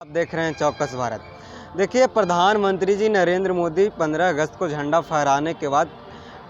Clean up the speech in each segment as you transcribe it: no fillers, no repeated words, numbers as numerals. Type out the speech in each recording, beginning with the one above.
आप देख रहे हैं चौकस भारत। देखिए, प्रधानमंत्री जी नरेंद्र मोदी 15 अगस्त को झंडा फहराने के बाद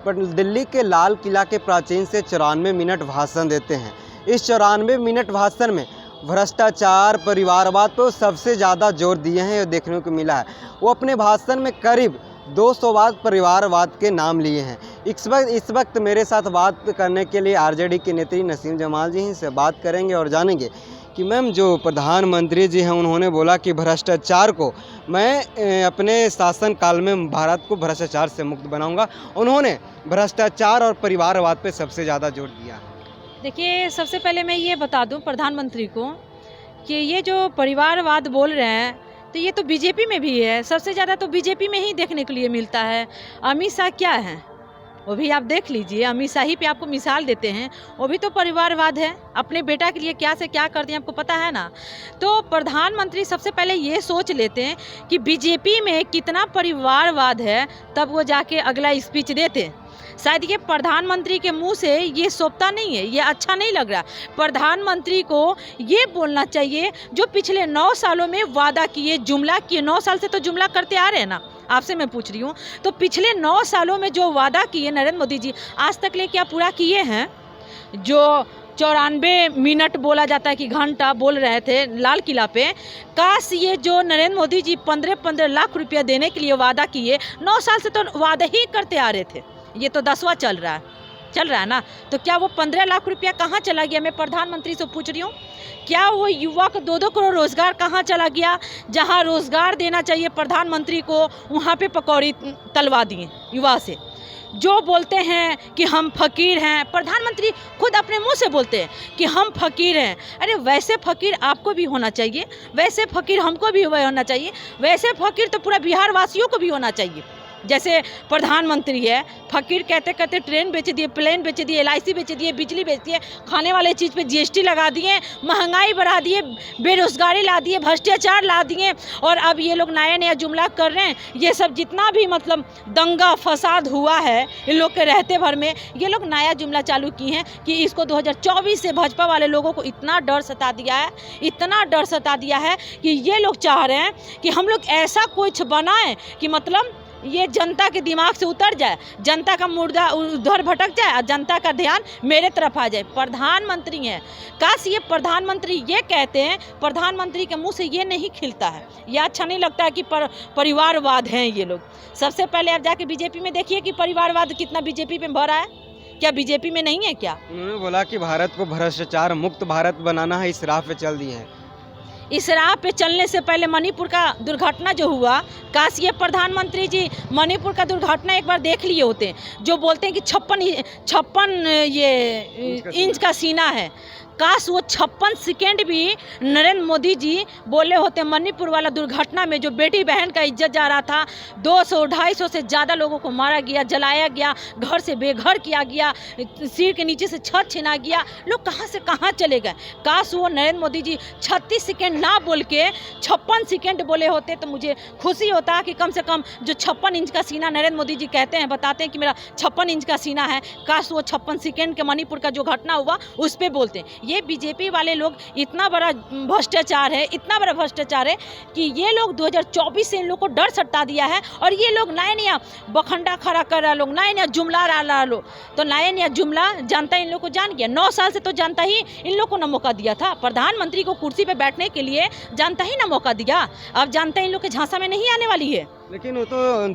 दिल्ली के लाल किला के प्राचीन से 94 मिनट भाषण देते हैं। इस 94 मिनट भाषण में भ्रष्टाचार, परिवारवाद पर सबसे ज़्यादा जोर दिए हैं, ये देखने को मिला है। वो अपने भाषण में करीब 200 बार परिवारवाद के नाम लिए हैं। इस वक्त मेरे साथ बात करने के लिए आरजेडी की नेत्री नसीम जमाल जी हैं, से बात करेंगे और जानेंगे कि मैम, जो प्रधानमंत्री जी हैं उन्होंने बोला कि भ्रष्टाचार को मैं अपने शासनकाल में भारत को भ्रष्टाचार से मुक्त बनाऊंगा। उन्होंने भ्रष्टाचार और परिवारवाद पे सबसे ज़्यादा जोर दिया। देखिए, सबसे पहले मैं ये बता दूं प्रधानमंत्री को कि ये जो परिवारवाद बोल रहे हैं तो ये तो बीजेपी में भी है। सबसे ज़्यादा तो बीजेपी में ही देखने के लिए मिलता है। अमित शाह क्या है, वो भी आप देख लीजिए। अमित शाह ही पे आपको मिसाल देते हैं, वो भी तो परिवारवाद है। अपने बेटा के लिए क्या से क्या करते हैं आपको पता है ना। तो प्रधानमंत्री सबसे पहले ये सोच लेते हैं कि बीजेपी में कितना परिवारवाद है, तब वो जाके अगला स्पीच देते हैं। शायद ये प्रधानमंत्री के मुंह से ये सोचता नहीं है, ये अच्छा नहीं लग रहा। प्रधानमंत्री को ये बोलना चाहिए जो पिछले 9 सालों में वादा किए, जुमला किए। 9 साल से तो जुमला करते आ रहे हैं ना, आपसे मैं पूछ रही हूँ। तो पिछले 9 सालों में जो वादा किए नरेंद्र मोदी जी, आज तक ले क्या पूरा किए हैं? जो 94 मिनट बोला जाता है कि घंटा बोल रहे थे लाल किला पे, काश ये जो नरेंद्र मोदी जी 15-15 लाख रुपया देने के लिए वादा किए, 9 साल से तो वादा ही करते आ रहे थे। ये तो 10वां चल रहा है ना। तो क्या वो 15 लाख रुपया कहाँ चला गया? मैं प्रधानमंत्री से पूछ रही हूँ, क्या वो युवा को 2-2 करोड़ रोजगार कहाँ चला गया? जहाँ रोजगार देना चाहिए प्रधानमंत्री को, वहाँ पे पकौड़ी तलवा दिए युवा से। जो बोलते हैं कि हम फकीर हैं, प्रधानमंत्री खुद अपने मुंह से बोलते हैं कि हम फकीर हैं। अरे वैसे फकीर आपको भी होना चाहिए, वैसे फकीर हमको भी होना चाहिए, वैसे फकीर तो पूरा बिहार वासियों को भी होना चाहिए। जैसे प्रधानमंत्री है, फकीर कहते कहते ट्रेन बेच दिए, प्लेन बेच दिए, LIC बेच दिए, बिजली बेच दिए, खाने वाले चीज़ पे GST लगा दिए, महंगाई बढ़ा दिए, बेरोजगारी ला दिए, भ्रष्टाचार ला दिए। और अब ये लोग नया नया जुमला कर रहे हैं। ये सब जितना भी मतलब दंगा फसाद हुआ है इन लोग के रहते भर में, ये लोग नया जुमला चालू किए हैं कि इसको 2024 से भाजपा वाले लोगों को इतना डर सता दिया है, इतना डर सता दिया है कि ये लोग चाह रहे हैं कि हम लोग ऐसा कुछ बनाएं कि मतलब ये जनता के दिमाग से उतर जाए, जनता का मुर्दा उधर भटक जाए और जनता का ध्यान मेरे तरफ आ जाए। प्रधानमंत्री हैं, काश ये प्रधानमंत्री ये कहते हैं, प्रधानमंत्री के मुंह से ये नहीं खिलता है। ये अच्छा नहीं लगता है कि परिवारवाद हैं ये लोग। सबसे पहले आप जाके बीजेपी में देखिए कि परिवारवाद कितना बीजेपी में भरा है। क्या बीजेपी में नहीं है क्या? उन्होंने बोला कि भारत को भ्रष्टाचार मुक्त भारत बनाना है, इस राह पे चल दिए हैं। इस राह पे चलने से पहले मणिपुर का दुर्घटना जो हुआ, काश ये प्रधानमंत्री जी मणिपुर का दुर्घटना एक बार देख लिए होते। जो बोलते हैं कि 56 इंच का सीना है, काश वो 56 सेकेंड भी नरेंद्र मोदी जी बोले होते। मणिपुर वाला दुर्घटना में जो बेटी बहन का इज्जत जा रहा था, 200-250 से ज़्यादा लोगों को मारा गया, जलाया गया, घर से बेघर किया गया, सिर के नीचे से छत छिना गया, लोग कहाँ से कहाँ चले गए। काश वो नरेंद्र मोदी जी 36 सेकेंड ना बोल के 56 सेकेंड बोले होते तो मुझे खुशी होता कि कम से कम जो 56 इंच का सीना नरेंद्र मोदी जी कहते हैं, बताते हैं कि मेरा 56 इंच का सीना है, काश वो 56 सेकेंड के मणिपुर का जो घटना हुआ उस पर बोलते हैं। ये बीजेपी वाले लोग इतना बड़ा भ्रष्टाचार है, इतना बड़ा भ्रष्टाचार है कि ये लोग 2024 से इन लोग को डर सता दिया है। और ये लोग नया नया बखंडा खड़ा कर रहा लोग, नया नया जुमला रहा लोग। तो नया नया जुमला जनता इन लोग को जान गया। 9 साल से तो जनता ही इन लोग को ना मौका दिया था। प्रधानमंत्री को कुर्सी पे बैठने के लिए जनता ही ना मौका दिया। अब जनता इन लोग के झांसा में नहीं आने वाली है। लेकिन वो तो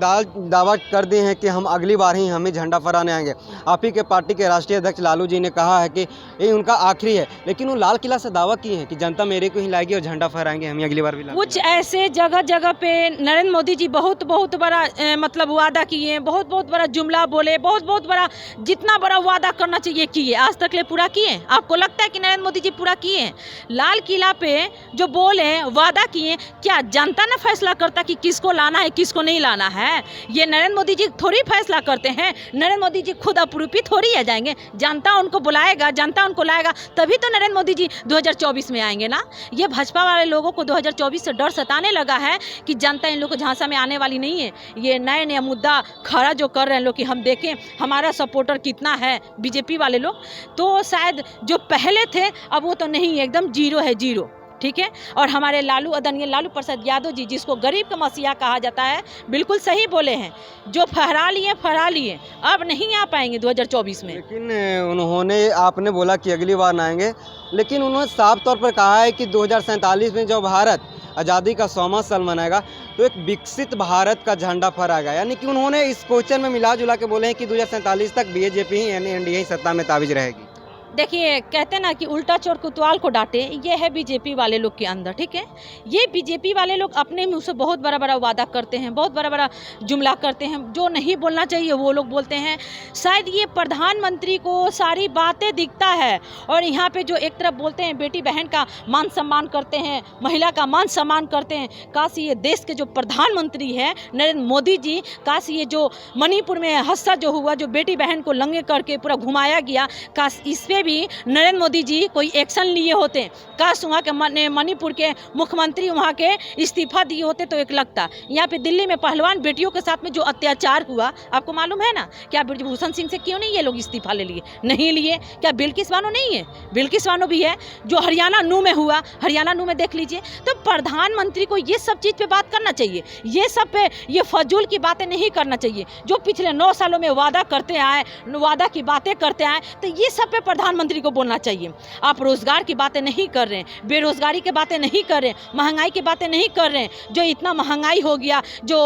दावा कर दिए हैं कि हम अगली बार ही हमें झंडा फहराने आएंगे। आप ही के पार्टी के राष्ट्रीय अध्यक्ष लालू जी ने कहा है कि ये उनका आखिरी है, लेकिन वो लाल किला से दावा किए हैं कि जनता मेरे को ही लाएगी और झंडा फहराएंगे हम अगली बार भी। कुछ ऐसे जगह जगह पे नरेंद्र मोदी जी बहुत बड़ा मतलब वादा किए हैं, बहुत बड़ा जुमला बोले, बहुत बड़ा जितना बड़ा वादा करना चाहिए किए। आज तक ले पूरा किए? आपको लगता है कि नरेंद्र मोदी जी पूरा किए हैं? लाल किला पे जो बोले वादा किए, क्या जनता ने फैसला करता कि किसको लाना है किसको नहीं लाना है? ये नरेंद्र मोदी जी थोड़ी फैसला करते हैं। नरेंद्र मोदी जी खुद अप्रूपी थोड़ी आ जाएंगे। जनता उनको बुलाएगा, जनता उनको लाएगा, तभी तो नरेंद्र मोदी जी 2024 में आएंगे ना। ये भाजपा वाले लोगों को 2024 से डर सताने लगा है कि जनता इन लोगों को झांसा में आने वाली नहीं है। ये नए नया मुद्दा खड़ा जो कर रहे हैं लोग कि हम देखें हमारा सपोर्टर कितना है, बीजेपी वाले लोग, तो शायद जो पहले थे अब वो तो नहीं, एकदम जीरो है, जीरो। ठीक है। और हमारे आदरणीय लालू प्रसाद यादव जी, जिसको गरीब का मसीहा कहा जाता है, बिल्कुल सही बोले हैं। जो फहरा लिए, अब नहीं आ पाएंगे 2024 में। लेकिन उन्होंने, आपने बोला कि अगली बार ना आएंगे, लेकिन उन्होंने साफ तौर पर कहा है कि 2047 में जो भारत आज़ादी का 100वां साल मनाएगा तो एक विकसित भारत का झंडा फहराएगा। यानी कि उन्होंने इस क्वेश्चन में मिला जुला के बोले हैं कि 2047 तक बीजेपी ही यानी एनडीए ही सत्ता में काबिज रहेगी। देखिए, कहते ना कि उल्टा चोर कोतवाल को डांटे, ये है बीजेपी वाले लोग के अंदर, ठीक है। ये बीजेपी वाले लोग अपने मुंह से बहुत बड़ा बड़ा वादा करते हैं, बहुत बड़ा बड़ा जुमला करते हैं, जो नहीं बोलना चाहिए वो लोग बोलते हैं। शायद ये प्रधानमंत्री को सारी बातें दिखता है, और यहाँ पे जो एक तरफ बोलते हैं बेटी बहन का मान सम्मान करते हैं, महिला का मान सम्मान करते हैं। काश ये देश के जो प्रधानमंत्री हैं नरेंद्र मोदी जी, काश ये जो मणिपुर में हादसा जो हुआ, जो बेटी बहन को लंगे करके पूरा घुमाया गया, काश इस पे भी नरेंद्र मोदी जी कोई एक्शन लिए होते। काश वहाँ के मणिपुर के मुख्यमंत्री वहाँ के इस्तीफा दिए होते तो एक लगता। यहाँ पे दिल्ली में पहलवान बेटियों के साथ में जो अत्याचार हुआ, आपको मालूम है ना? क्या ब्रजभूषण सिंह से क्यों नहीं ये लोग इस्तीफा ले लिए? नहीं लिए। क्या बिल्किस बानो नहीं है? बिल्किस बानो भी है। जो हरियाणा नू में हुआ, हरियाणा नू में देख लीजिए। तो प्रधानमंत्री को ये सब चीज़ पे बात करना चाहिए, ये सब पे ये फजूल की बातें नहीं करना चाहिए। जो पिछले 9 सालों में वादा करते आए, वादा की बातें करते आए, तो ये सब पे प्रधानमंत्री को बोलना चाहिए। आप रोजगार की बातें नहीं कर रहे हैं, बेरोजगारी की बातें नहीं कर रहे हैं, महंगाई की बातें नहीं कर रहे हैं। जो इतना महंगाई हो गया, जो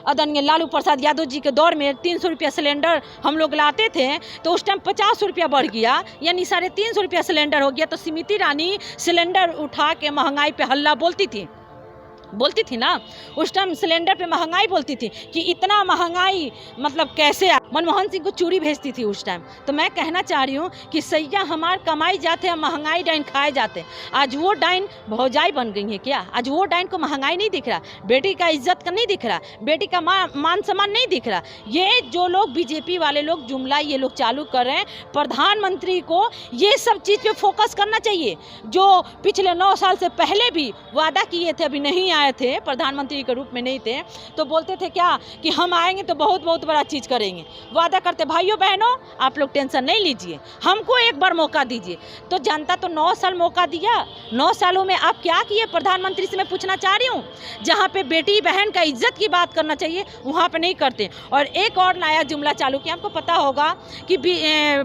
आदरणीय लालू प्रसाद यादव जी के दौर में 300 रुपया सिलेंडर हम लोग लाते थे, तो उस टाइम 50 रुपया बढ़ गया, यानी 350 रुपया सिलेंडर हो गया। तो स्मृति ईरानी सिलेंडर उठा के महंगाई पे हल्ला बोलती थी ना। उस टाइम सिलेंडर पे महंगाई बोलती थी कि इतना महंगाई मतलब कैसे। मनमोहन सिंह को चूड़ी भेजती थी उस टाइम। तो मैं कहना चाह रही हूँ कि सैया हमार कमाई जाते हैं, महंगाई डाइन खाए जाते। आज वो डाइन भौजाई बन गई है क्या? आज वो डाइन को महंगाई नहीं दिख रहा, बेटी का इज्जत का नहीं दिख रहा, बेटी का मान सम्मान नहीं दिख रहा। ये जो लोग बीजेपी वाले लोग जुमला ये लोग चालू कर रहे हैं, प्रधानमंत्री को ये सब चीज़ पे फोकस करना चाहिए। जो पिछले 9 साल से पहले भी वादा किए थे, अभी नहीं आए थे, प्रधानमंत्री के रूप में नहीं थे, तो बोलते थे क्या कि हम आएंगे तो बहुत बहुत बड़ा चीज़ करेंगे, वादा करते। भाइयों बहनों, आप लोग टेंशन नहीं लीजिए, हमको एक बार मौका दीजिए। तो जनता तो 9 साल मौका दिया, 9 सालों में आप क्या किए प्रधानमंत्री से मैं पूछना चाह रही हूँ। जहाँ पे बेटी बहन का इज्जत की बात करना चाहिए वहाँ पे नहीं करते। और एक और नया जुमला चालू किया, आपको पता होगा कि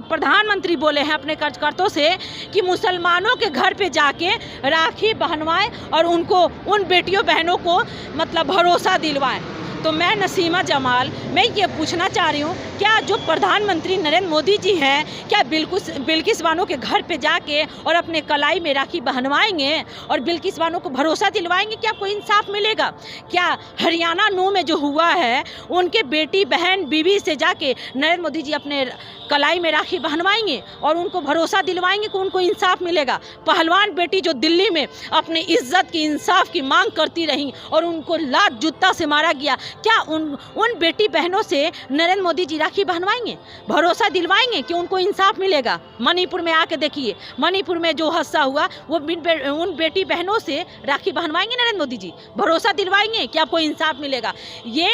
प्रधानमंत्री बोले हैं अपने कार्यकर्ताओं से कि मुसलमानों के घर पे जाके राखी बहनवाएं और उनको, उन बेटियों बहनों को मतलब भरोसा दिलवाएं। तो मैं नसीमा जमाल, मैं ये पूछना चाह रही हूँ, क्या जो प्रधानमंत्री नरेंद्र मोदी जी हैं, क्या बिल्किस बानो के घर पे जाके और अपने कलाई में राखी बहनवाएंगे और बिल्किस बानो को भरोसा दिलवाएंगे कि आपको इंसाफ मिलेगा? क्या हरियाणा नू में जो हुआ है, उनके बेटी बहन बीवी से जाके नरेंद्र मोदी जी अपने कलाई में राखी बहनवाएंगे और उनको भरोसा दिलवाएंगे कि उनको इंसाफ मिलेगा? पहलवान बेटी जो दिल्ली में अपनी इज्जत की, इंसाफ की मांग करती रहीं और उनको लात जूता से मारा गया, क्या उन बेटी बहनों से नरेंद्र मोदी जी राखी बहनवाएंगे, भरोसा दिलवाएंगे कि उनको इंसाफ मिलेगा? मणिपुर में आके देखिए, मणिपुर में जो हादसा हुआ, वो उन बेटी बहनों से राखी बहनवाएंगे नरेंद्र मोदी जी, भरोसा दिलवाएंगे कि आपको इंसाफ मिलेगा? ये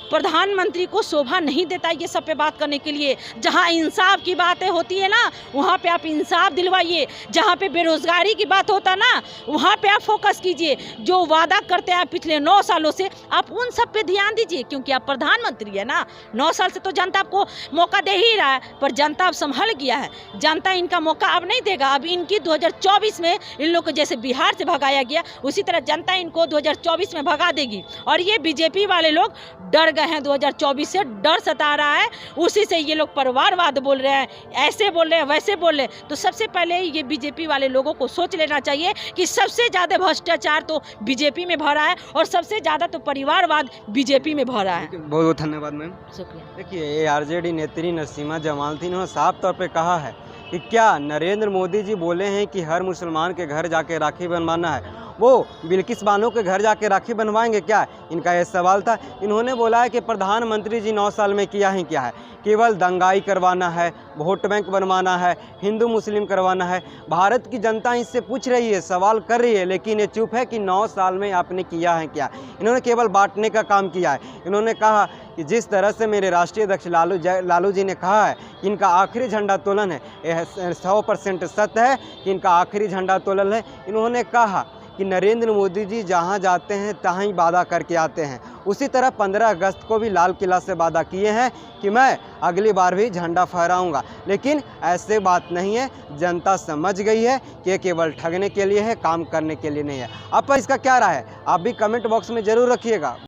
प्रधानमंत्री को शोभा नहीं देता ये सब पे बात करने के लिए। जहां इंसाफ की बातें होती है ना, वहां पे आप इंसाफ दिलवाइए। जहां पे बेरोजगारी की बात होता ना, वहां पे आप फोकस कीजिए। जो वादा करते हैं पिछले 9 सालों से, आप उन सब पे ध्यान दीजिए, क्योंकि आप प्रधानमंत्री है ना। 9 साल से तो जनता आपको मौका दे ही रहा है, पर जनता अब संभल गया है। जनता इनका मौका अब नहीं देगा। अब इनकी 2024 में इन लोग को जैसे बिहार से भगाया गया, उसी तरह जनता इनको 2024 में भगा देगी। और ये बीजेपी वाले लोग डर गए हैं, 2024 से डर सता रहा है, उसी से ये लोग परिवारवाद बोल रहे हैं, ऐसे बोल रहे हैं, वैसे बोल रहे हैं। तो सबसे पहले ये बीजेपी वाले लोगों को सोच लेना चाहिए कि सबसे ज़्यादा भ्रष्टाचार तो बीजेपी में भरा है और सबसे ज़्यादा तो परिवारवाद बीजेपी में भरा है। बहुत बहुत धन्यवाद मैम, शुक्रिया। देखिए, आरजेडी नेत्री नसीमा जमाल थी, उन्होंने साफ तौर पर कहा है कि क्या नरेंद्र मोदी जी बोले हैं कि हर मुसलमान के घर जाके राखी बनवाना है, वो बिल्किस बानो के घर जाके राखी बनवाएंगे क्या? इनका यह सवाल था। इन्होंने बोला है कि प्रधानमंत्री जी 9 साल में किया ही क्या है, केवल दंगाई करवाना है, वोट बैंक बनवाना है, हिंदू मुस्लिम करवाना है। भारत की जनता इससे पूछ रही है, सवाल कर रही है, लेकिन ये चुप है कि 9 साल में आपने किया है क्या। इन्होंने केवल बांटने का काम किया है। इन्होंने कहा कि जिस तरह से मेरे राष्ट्रीय अध्यक्ष लालू जी ने कहा है कि इनका आखिरी झंडा तोलन है, यह 100% सत्य है कि इनका आखिरी झंडा तोलन है। इन्होंने कहा कि नरेंद्र मोदी जी जहां जाते हैं तहां ही वादा करके आते हैं। उसी तरह 15 अगस्त को भी लाल किला से वादा किए हैं कि मैं अगली बार भी झंडा फहराऊंगा, लेकिन ऐसे बात नहीं है। जनता समझ गई है कि ये केवल ठगने के लिए है, काम करने के लिए नहीं है। आप पर इसका क्या राय है, आप भी कमेंट बॉक्स में ज़रूर रखिएगा।